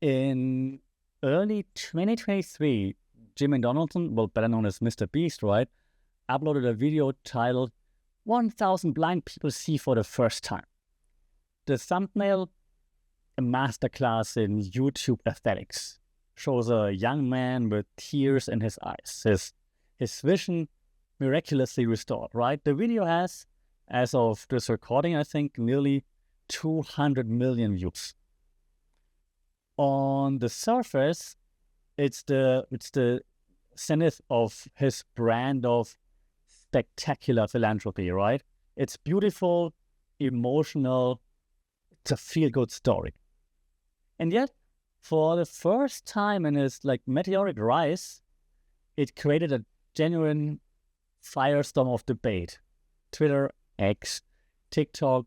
In early 2023, Jimmy Donaldson, well, better known as Mr. Beast, right, uploaded a video titled 1,000 Blind People See for the First Time. The thumbnail, a masterclass in YouTube aesthetics, shows a young man with tears in his eyes, his vision miraculously restored, right? The video has, as of this recording, I think, nearly 200 million views. On the surface, it's the zenith of his brand of spectacular philanthropy, right? It's beautiful, emotional, it's a feel-good story. And yet, for the first time in his meteoric rise, it created a genuine firestorm of debate. Twitter, X, TikTok,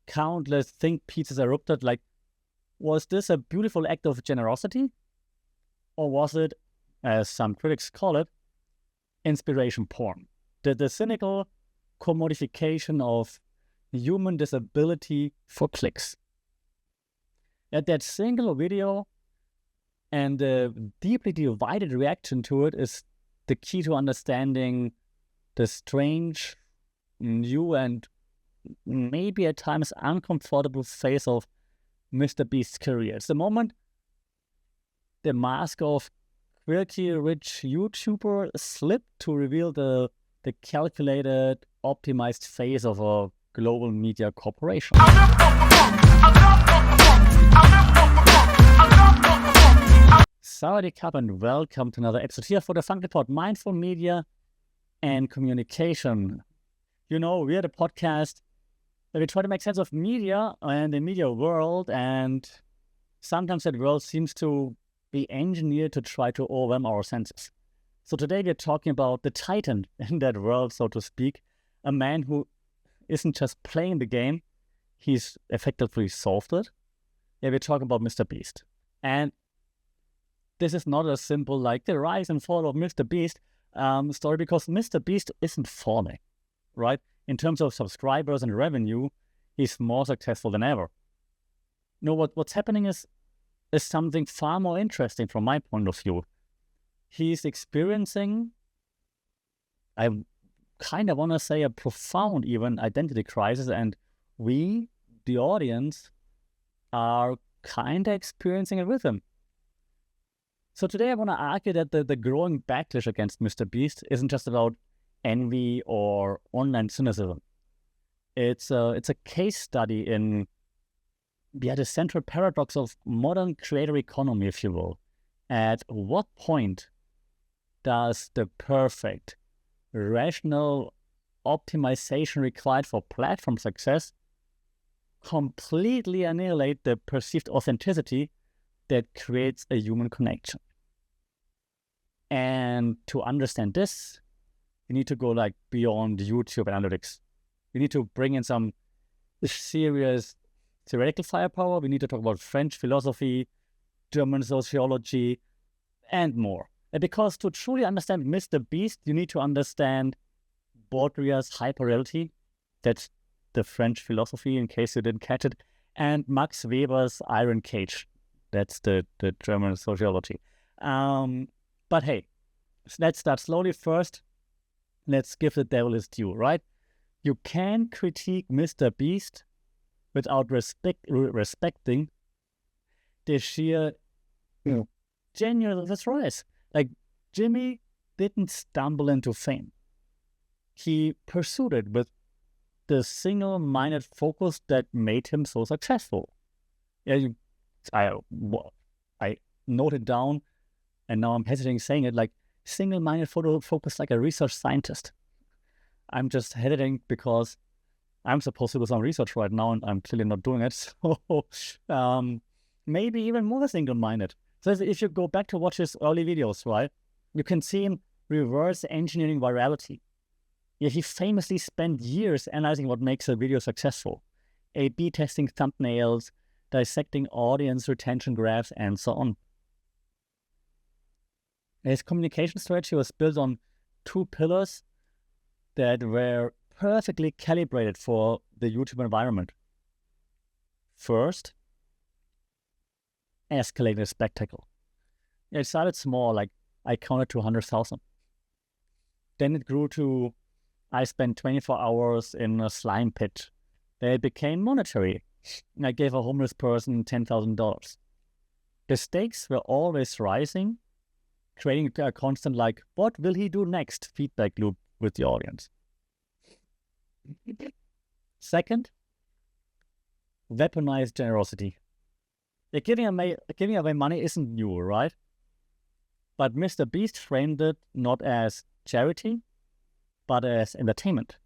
countless think pieces erupted. Was this a beautiful act of generosity? Or was it, as some critics call it, inspiration porn? The cynical commodification of human disability for clicks. At that single video and the deeply divided reaction to it is the key to understanding the strange, new, and maybe at times uncomfortable phase of Mr. Beast's career. It's the moment the mask of quirky, rich YouTuber slipped to reveal the calculated, optimized face of a global media corporation. Sawadee Cup and welcome to another episode here for the Funk Report, Mindful Media and Communication. You know, we're the podcast that we try to make sense of media and the media world, and sometimes that world seems to be engineered to try to overwhelm our senses. So today we're talking about the titan in that world, so to speak, a man who isn't just playing the game, he's effectively solved it. Yeah, we're talking about Mr. Beast. And this is not a simple, the rise and fall of Mr. Beast story, because Mr. Beast isn't falling, right? In terms of subscribers and revenue, he's more successful than ever. You know, what's happening is something far more interesting from my point of view. He's experiencing, I kind of want to say, a profound even identity crisis, and we, the audience, are kind of experiencing it with him. So today I want to argue that the growing backlash against Mr. Beast isn't just about envy or online cynicism. It's a case study in the central paradox of modern creator economy, if you will. At what point does the perfect, rational optimization required for platform success completely annihilate the perceived authenticity that creates a human connection? And to understand this, you need to go beyond YouTube analytics. We need to bring in some serious theoretical firepower. We need to talk about French philosophy, German sociology, and more. And because to truly understand Mr. Beast, you need to understand Baudrillard's hyperreality. That's the French philosophy, in case you didn't catch it. And Max Weber's Iron Cage. That's the German sociology. But hey, let's start slowly first. Let's give the devil his due, right? You can critique Mr. Beast without respecting the sheer genuine of his rise. Jimmy didn't stumble into fame. He pursued it with the single-minded focus that made him so successful. Yeah, I noted down, and now I'm hesitating saying it, single-minded focus like a research scientist. I'm just hesitating because I'm supposed to do some research right now, and I'm clearly not doing it. So maybe even more single-minded. So if you go back to watch his early videos, right, you can see him reverse engineering virality. Yeah, he famously spent years analyzing what makes a video successful. A/B testing thumbnails, dissecting audience retention graphs, and so on. His communication strategy was built on two pillars that were perfectly calibrated for the YouTube environment. First, escalating spectacle. It started small, like I counted to 100,000. Then it grew to, I spent 24 hours in a slime pit. Then it became monetary. I gave a homeless person $10,000. The stakes were always rising, creating a constant, like, what will he do next feedback loop with the audience. Second, weaponized generosity. Giving away money isn't new, right? But Mr. Beast framed it not as charity, but as entertainment.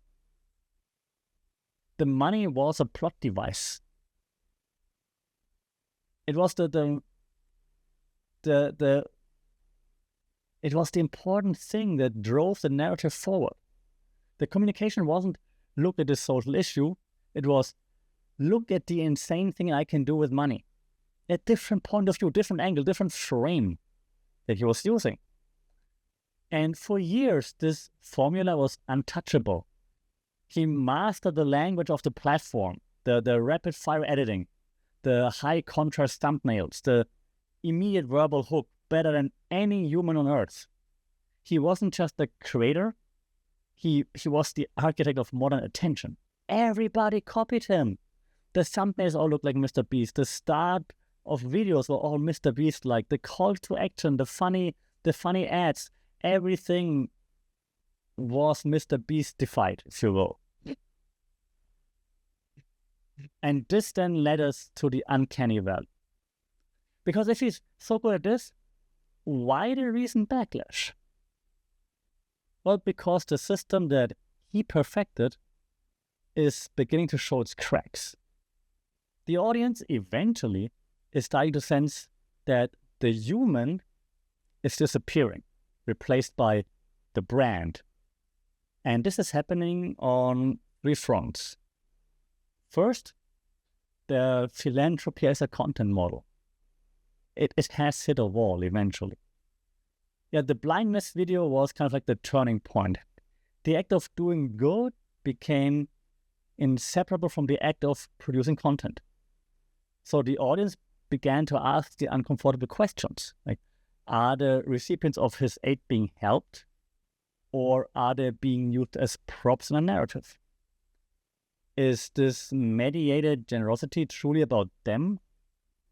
The money was a plot device. It was it was the important thing that drove the narrative forward. The communication wasn't look at this social issue. It was look at the insane thing I can do with money. A different point of view, different angle, different frame that he was using. And for years, this formula was untouchable. He mastered the language of the platform, the rapid fire editing, the high contrast thumbnails, the immediate verbal hook better than any human on earth. He wasn't just the creator, he was the architect of modern attention. Everybody copied him. The thumbnails all looked like Mr. Beast. The start of videos were all Mr. Beast-like. The call to action, the funny ads, everything was Mr. Beast-defied, if you will. And this then led us to the uncanny valley. Because if he's so good at this, why the recent backlash? Well, because the system that he perfected is beginning to show its cracks. The audience eventually is starting to sense that the human is disappearing, replaced by the brand. And this is happening on three fronts. First, the philanthropy as a content model. It has hit a wall eventually. Yeah, the blindness video was kind of like the turning point. The act of doing good became inseparable from the act of producing content. So the audience began to ask the uncomfortable questions, like, are the recipients of his aid being helped, or are they being used as props in a narrative? Is this mediated generosity truly about them,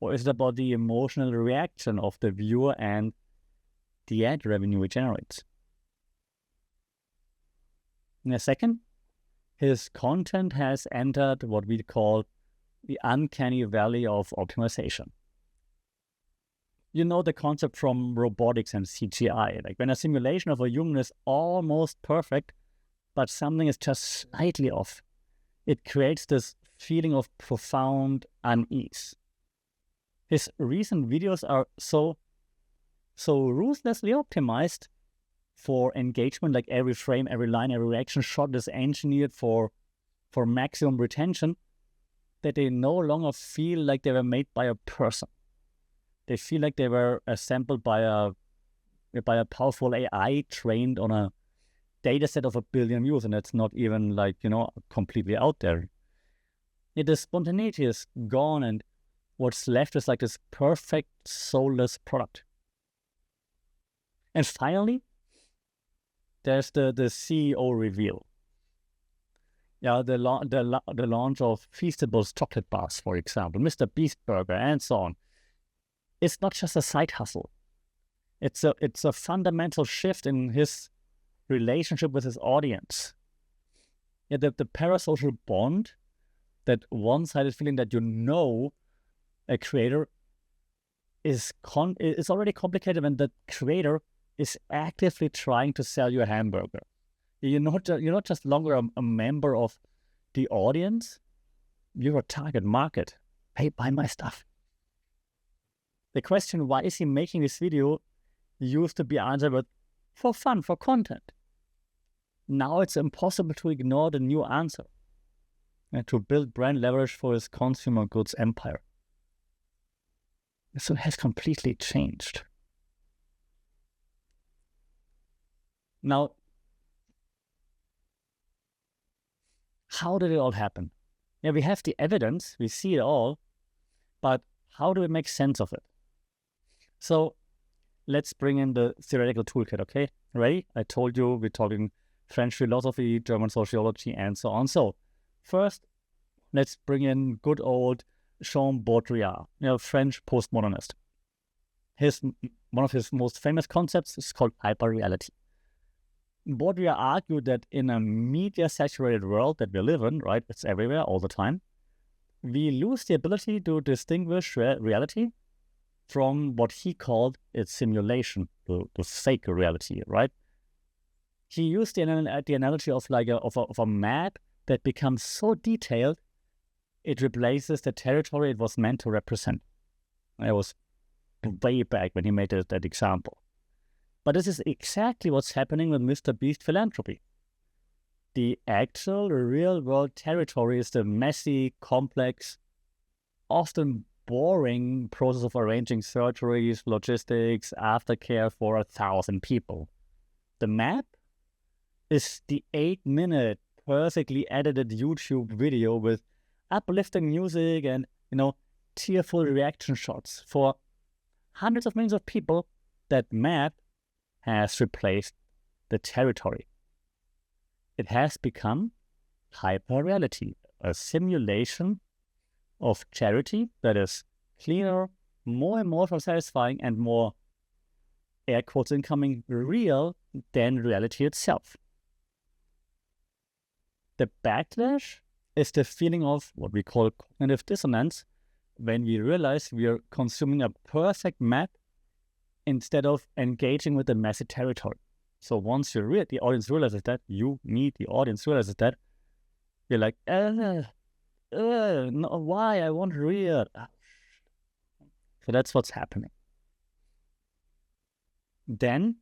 or is it about the emotional reaction of the viewer and the ad revenue it generates? In a second, his content has entered what we call the uncanny valley of optimization. You know the concept from robotics and CGI, like when a simulation of a human is almost perfect, but something is just slightly off. It creates this feeling of profound unease. His recent videos are so ruthlessly optimized for engagement, like every frame, every line, every reaction shot is engineered for maximum retention, that they no longer feel like they were made by a person. They feel like they were assembled by a powerful AI trained on a data set of 1 billion views, and it's not even like, completely out there. Yet the spontaneity is gone, and what's left is like this perfect soulless product. And finally, there's the CEO reveal. Yeah, the launch of Feastables chocolate bars, for example, Mr. Beast Burger, and so on. It's not just a side hustle. It's a fundamental shift in his relationship with his audience. Yeah, the parasocial bond, that one-sided feeling that a creator is already complicated when the creator is actively trying to sell you a hamburger. You're not just longer a member of the audience. You're a target market. Hey, buy my stuff. The question, why is he making this video, used to be answered with, for fun, for content. Now it's impossible to ignore the new answer and to build brand leverage for his consumer goods empire. So it has completely changed. Now, how did it all happen? Yeah, we have the evidence, we see it all, but how do we make sense of it? So let's bring in the theoretical toolkit, okay? Ready? I told you we're talking French philosophy, German sociology, and so on. So first, let's bring in good old Jean Baudrillard, French postmodernist. One of his most famous concepts is called hyperreality. Baudrillard argued that in a media-saturated world that we live in, right, it's everywhere all the time, we lose the ability to distinguish reality from what he called its simulation, the fake reality, right? He used the analogy of a map that becomes so detailed it replaces the territory it was meant to represent. It was way back when he made that example. But this is exactly what's happening with Mr. Beast philanthropy. The actual real-world territory is the messy, complex, often boring process of arranging surgeries, logistics, aftercare for 1,000 people. The map is the 8-minute, perfectly edited YouTube video with uplifting music and, tearful reaction shots for hundreds of millions of people. That map has replaced the territory. It has become hyperreality, a simulation of charity that is cleaner, more and more satisfying, and more, air quotes incoming, real than reality itself. The backlash is the feeling of what we call cognitive dissonance when we realize we are consuming a perfect map instead of engaging with the messy territory. So once the audience realizes that, the audience realizes that, you're like, no, why? I want real. So that's what's happening. Then,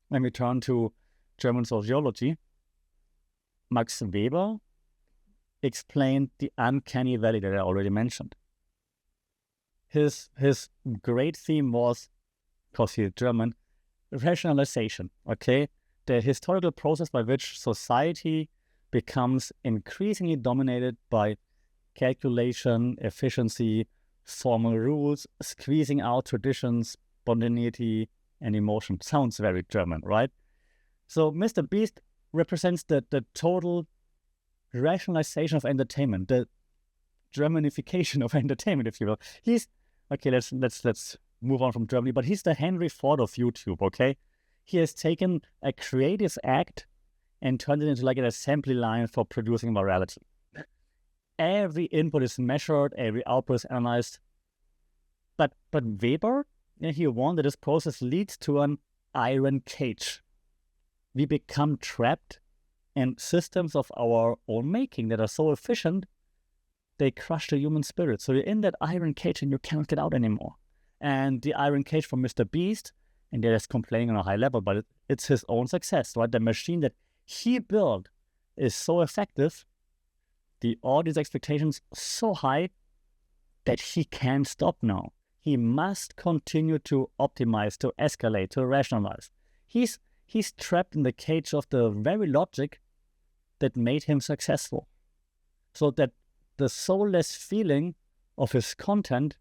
when we turn to German sociology, Max Weber explained the uncanny valley that I already mentioned. His great theme was, because he's German, rationalization, okay? The historical process by which society becomes increasingly dominated by calculation, efficiency, formal rules, squeezing out traditions, spontaneity, and emotion. Sounds very German, right? So Mr. Beast represents the total rationalization of entertainment, the Germanification of entertainment, if you will. He's okay. Let's move on from Germany, but he's the Henry Ford of YouTube. Okay, he has taken a creative act and turned it into like an assembly line for producing morality. Every input is measured, every output is analyzed. But Weber, he warned that this process leads to an iron cage. We become trapped in systems of our own making that are so efficient, they crush the human spirit. So you're in that iron cage and you cannot get out anymore. And the iron cage from Mr. Beast, and they're just complaining on a high level, but it's his own success, right? The machine that he built is so effective, the audience expectations so high that he can't stop now. He must continue to optimize, to escalate, to rationalize. He's trapped in the cage of the very logic that made him successful. So that the soulless feeling of his content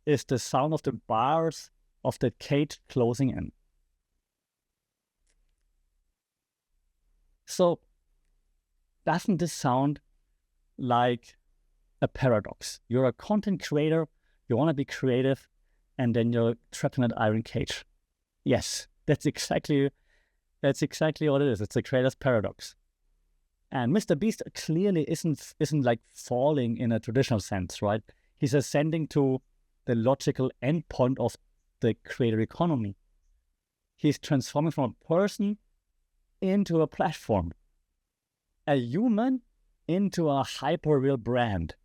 is the sound of the bars of the cage closing in. So doesn't this sound like a paradox? You're a content creator, you want to be creative, and then you're trapped in that iron cage. Yes, that's exactly what it is. It's a creator's paradox. And Mr. Beast clearly isn't like falling in a traditional sense, right? He's ascending to the logical endpoint of the creator economy. He's transforming from a person into a platform, a human into a hyper-real brand.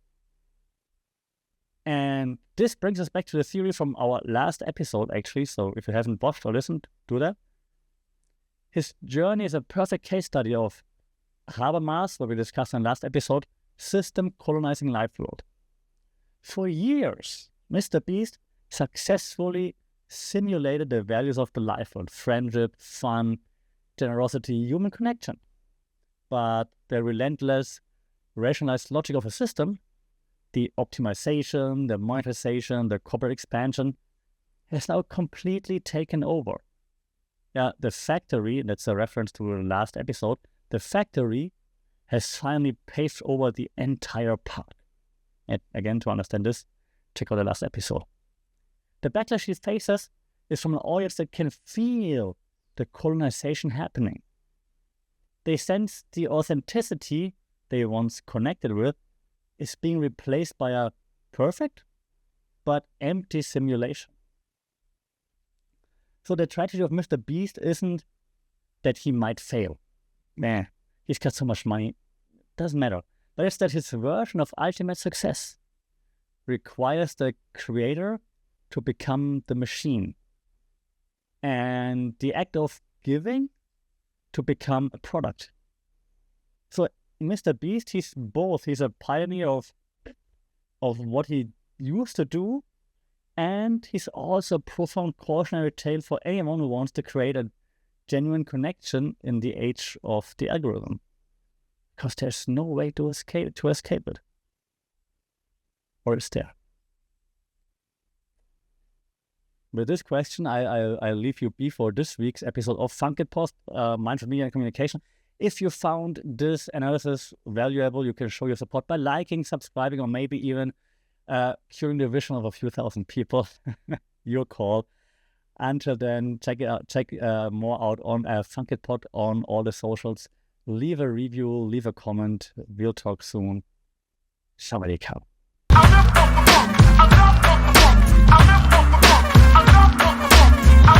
And this brings us back to the theory from our last episode, actually. So if you haven't watched or listened, do that. His journey is a perfect case study of Habermas, what we discussed in the last episode, system colonizing life world. For years, Mr. Beast successfully simulated the values of the life world: friendship, fun, generosity, human connection. But the relentless, rationalized logic of a system, the optimization, the monetization, the corporate expansion, has now completely taken over. Yeah, the factory, that's a reference to the last episode, the factory has finally paved over the entire park. And again, to understand this, check out the last episode. The backlash he faces is from an audience that can feel the colonization happening. They sense the authenticity they once connected with is being replaced by a perfect but empty simulation. So the tragedy of Mr. Beast isn't that he might fail. He's got so much money. Doesn't matter. But it's that his version of ultimate success requires the creator to become the machine, and the act of giving to become a product. So Mr. Beast, he's both. He's a pioneer of what he used to do, and he's also a profound cautionary tale for anyone who wants to create a genuine connection in the age of the algorithm. Because there's no way to escape it. Or is there? With this question, I'll leave you be for this week's episode of Funkit Mindful Media and Communication. If you found this analysis valuable, you can show your support by liking, subscribing, or maybe even curing the vision of a few thousand people. Your call. Until then, check more out on Funkit Pod on all the socials. Leave a review, leave a comment. We'll talk soon. Shalom.